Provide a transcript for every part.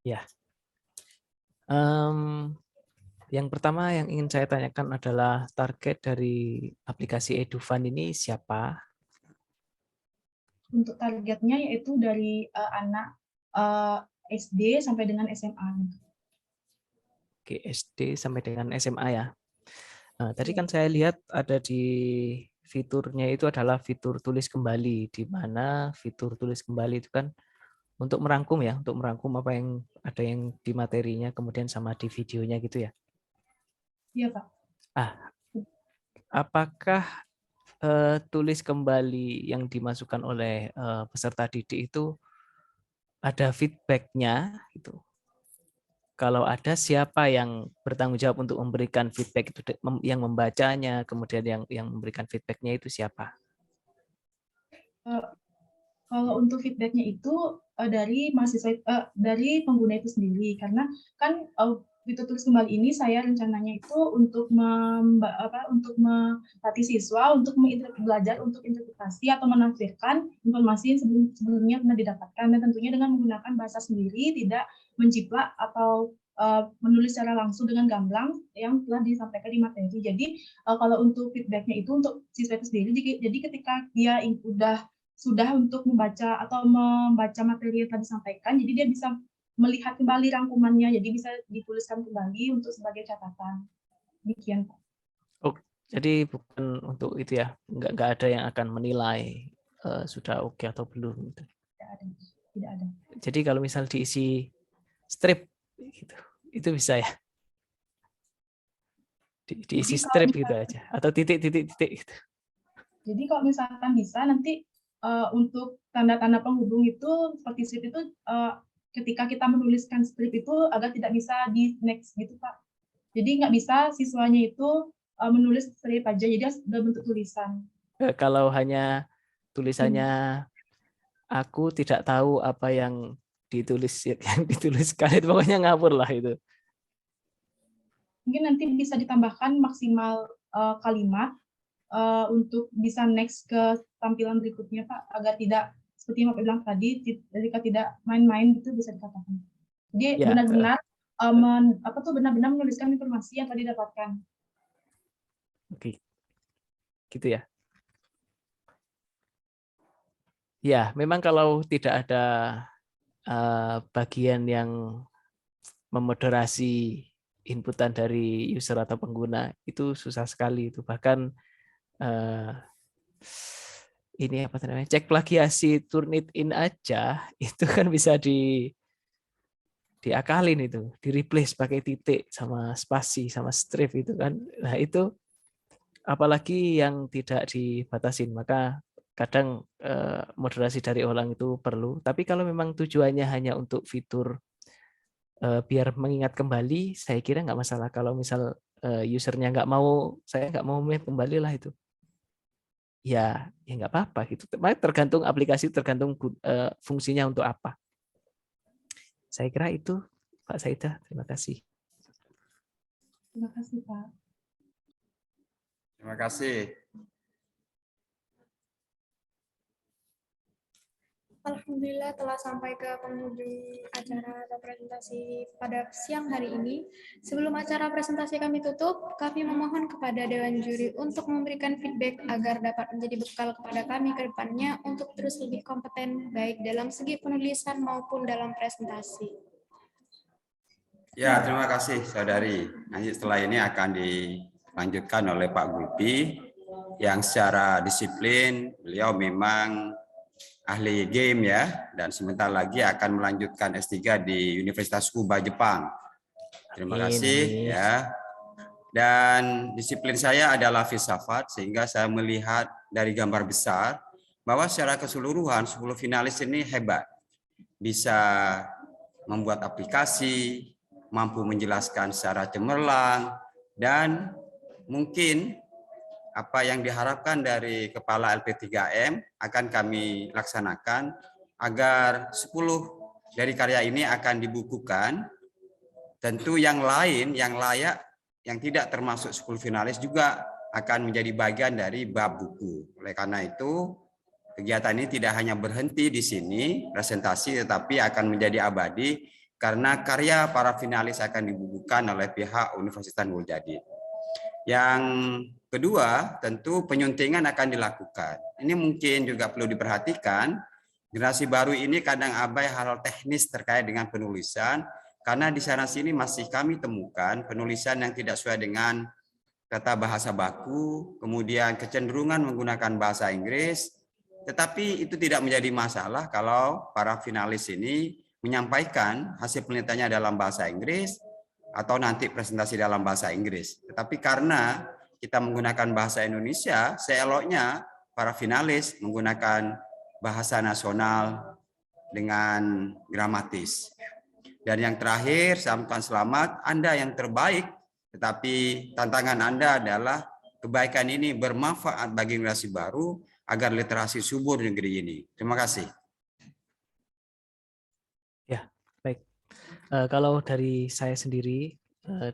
Ya, Em, yang pertama yang ingin saya tanyakan adalah target dari aplikasi EduFund ini siapa? Untuk targetnya yaitu dari anak eh, SD sampai dengan SMA. Oke, SD sampai dengan SMA ya. Nah, tadi Ya, kan saya lihat ada di fiturnya itu adalah fitur tulis kembali, di mana fitur tulis kembali itu kan untuk merangkum ya, untuk merangkum apa yang ada yang di materinya, kemudian sama di videonya gitu ya. iya Pak. Ah, apakah tulis kembali yang dimasukkan oleh peserta didik itu ada feedbacknya gitu? Kalau ada, siapa yang bertanggung jawab untuk memberikan feedback itu, yang membacanya, kemudian yang memberikan feedbacknya itu siapa? Eh, Kalau untuk feedbacknya itu dari mahasiswa, dari pengguna itu sendiri, karena kan fitur tulis kembali ini saya rencananya itu untuk untuk melatih siswa untuk belajar untuk interpretasi atau menafsirkan informasi yang sebelumnya pernah didapatkan, dan tentunya dengan menggunakan bahasa sendiri, tidak menjiplak atau menulis secara langsung dengan gamblang yang telah disampaikan di materi. Jadi kalau untuk feedbacknya itu untuk siswa itu sendiri, jadi ketika dia sudah untuk membaca materi yang tadi disampaikan, jadi dia bisa melihat kembali rangkumannya, jadi bisa dituliskan kembali untuk sebagai catatan. Demikian, Pak. Oh, jadi bukan untuk itu ya, nggak ada yang akan menilai sudah oke atau belum gitu. Tidak ada. Tidak ada. Jadi kalau misal diisi strip gitu, itu bisa ya, Jadi diisi kalau strip gitu misalkan, aja, atau titik-titik gitu. jadi kalau misalkan bisa nanti untuk tanda-tanda penghubung itu seperti strip itu ketika kita menuliskan strip itu agar tidak bisa di next gitu, Pak. Jadi nggak bisa siswanya itu menulis strip aja, jadi harus bentuk tulisan. Kalau hanya tulisannya Hmm. aku tidak tahu apa yang ditulis yang dituliskan itu, pokoknya ngawur lah itu. Mungkin nanti bisa ditambahkan maksimal kalimat untuk bisa next ke tampilan berikutnya, Pak, agar tidak seperti yang Bapak bilang tadi, jika tidak main-main gitu bisa dikatakan. Jadi Ya, benar-benar benar-benar menuliskan informasi yang tadi didapatkan. oke, gitu ya. Ya, memang kalau tidak ada bagian yang memoderasi inputan dari user atau pengguna, itu susah sekali itu. Bahkan eh, ini apa namanya, cek plagiasi Turnitin aja itu kan bisa diakalin itu, di replace pakai titik sama spasi sama strip itu kan. Nah itu apalagi yang tidak dibatasin, maka kadang moderasi dari orang itu perlu. Tapi kalau memang tujuannya hanya untuk fitur biar mengingat kembali, saya kira nggak masalah. Kalau misal usernya nggak mau, saya nggak mau mengingat kembali lah itu, ya nggak apa-apa gitu. Tergantung aplikasi, tergantung fungsinya untuk apa. Saya kira itu, Pak Saida. Terima kasih. Terima kasih, Pak. Terima kasih. Alhamdulillah telah sampai ke penghujung acara atau presentasi pada siang hari ini. Sebelum acara presentasi kami tutup, kami memohon kepada Dewan Juri untuk memberikan feedback agar dapat menjadi bekal kepada kami ke depannya untuk terus lebih kompeten baik dalam segi penulisan maupun dalam presentasi. Ya, terima kasih saudari. Nanti setelah ini akan dilanjutkan oleh Pak Gulpi yang secara disiplin beliau memang ahli game ya, dan sebentar lagi akan melanjutkan S3 di Universitas Kuba, Jepang. Terima Amin, kasih amin. ya. Dan disiplin saya adalah filsafat, sehingga saya melihat dari gambar besar bahwa secara keseluruhan 10 finalis ini hebat. Bisa membuat aplikasi, mampu menjelaskan secara cemerlang, dan mungkin apa yang diharapkan dari Kepala LP3M akan kami laksanakan agar 10 dari karya ini akan dibukukan. Tentu yang lain, yang layak, yang tidak termasuk 10 finalis juga akan menjadi bagian dari bab buku. Oleh karena itu, kegiatan ini tidak hanya berhenti di sini, presentasi, tetapi akan menjadi abadi karena karya para finalis akan dibukukan oleh pihak Universitas Nurul Jadid. Yang kedua, tentu penyuntingan akan dilakukan. Ini mungkin juga perlu diperhatikan. Generasi baru ini kadang abai hal-hal teknis terkait dengan penulisan, karena di sana sini masih kami temukan penulisan yang tidak sesuai dengan kata bahasa baku, kemudian kecenderungan menggunakan bahasa Inggris, tetapi itu tidak menjadi masalah kalau para finalis ini menyampaikan hasil penelitiannya dalam bahasa Inggris atau nanti presentasi dalam bahasa Inggris. Tetapi karena kita menggunakan bahasa Indonesia, seeloknya para finalis menggunakan bahasa nasional dengan gramatis. Dan yang terakhir, saya ucapkan selamat, Anda yang terbaik, tetapi tantangan Anda adalah kebaikan ini bermanfaat bagi generasi baru agar literasi subur negeri ini. Terima kasih. Ya, baik. Kalau dari saya sendiri,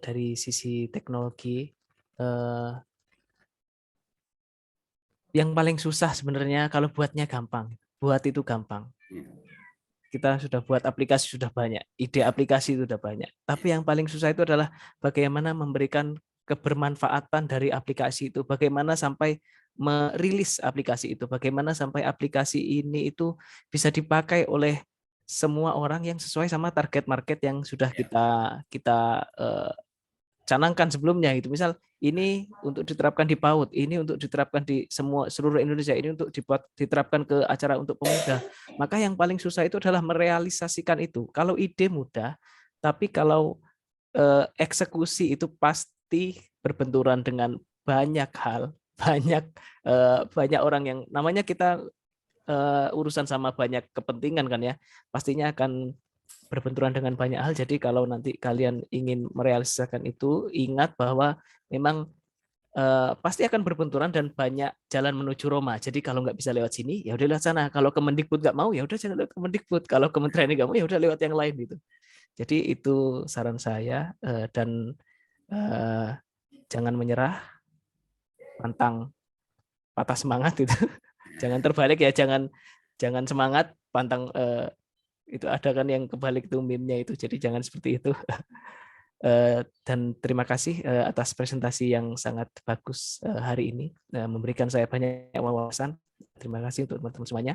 dari sisi teknologi, yang paling susah sebenarnya kalau buatnya gampang. Buat itu gampang. Kita sudah buat aplikasi sudah banyak, ide aplikasi itu sudah banyak. Tapi yang paling susah itu adalah bagaimana memberikan kebermanfaatan dari aplikasi itu, bagaimana sampai merilis aplikasi itu, bagaimana sampai aplikasi ini itu bisa dipakai oleh semua orang yang sesuai sama target market yang sudah kita canangkan sebelumnya gitu. Misal ini untuk diterapkan di PAUD, ini untuk diterapkan di seluruh Indonesia, ini untuk diterapkan ke acara untuk pemuda. Maka yang paling susah itu adalah merealisasikan itu. Kalau ide mudah, tapi kalau eksekusi itu pasti berbenturan dengan banyak hal, banyak orang yang namanya kita urusan sama banyak kepentingan kan ya, pastinya akan berbenturan dengan banyak hal. Jadi kalau nanti kalian ingin merealisasikan itu, ingat bahwa memang pasti akan berbenturan dan banyak jalan menuju Roma. Jadi kalau nggak bisa lewat sini, ya udah lewat sana. Kalau Kemendikbud nggak mau, ya udah jangan lewat Kemendikbud. Kalau Kementerian nggak mau, ya udah lewat yang lain gitu. Jadi itu saran saya, dan jangan menyerah, pantang patah semangat itu. Jangan terbalik ya, jangan semangat, pantang itu ada kan yang kebalik tuh meme-nya itu, jadi jangan seperti itu. Dan terima kasih atas presentasi yang sangat bagus hari ini, memberikan saya banyak wawasan. Terima kasih untuk teman-teman semuanya.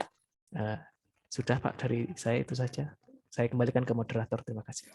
Sudah Pak, dari saya itu saja. Saya kembalikan ke moderator. Terima kasih.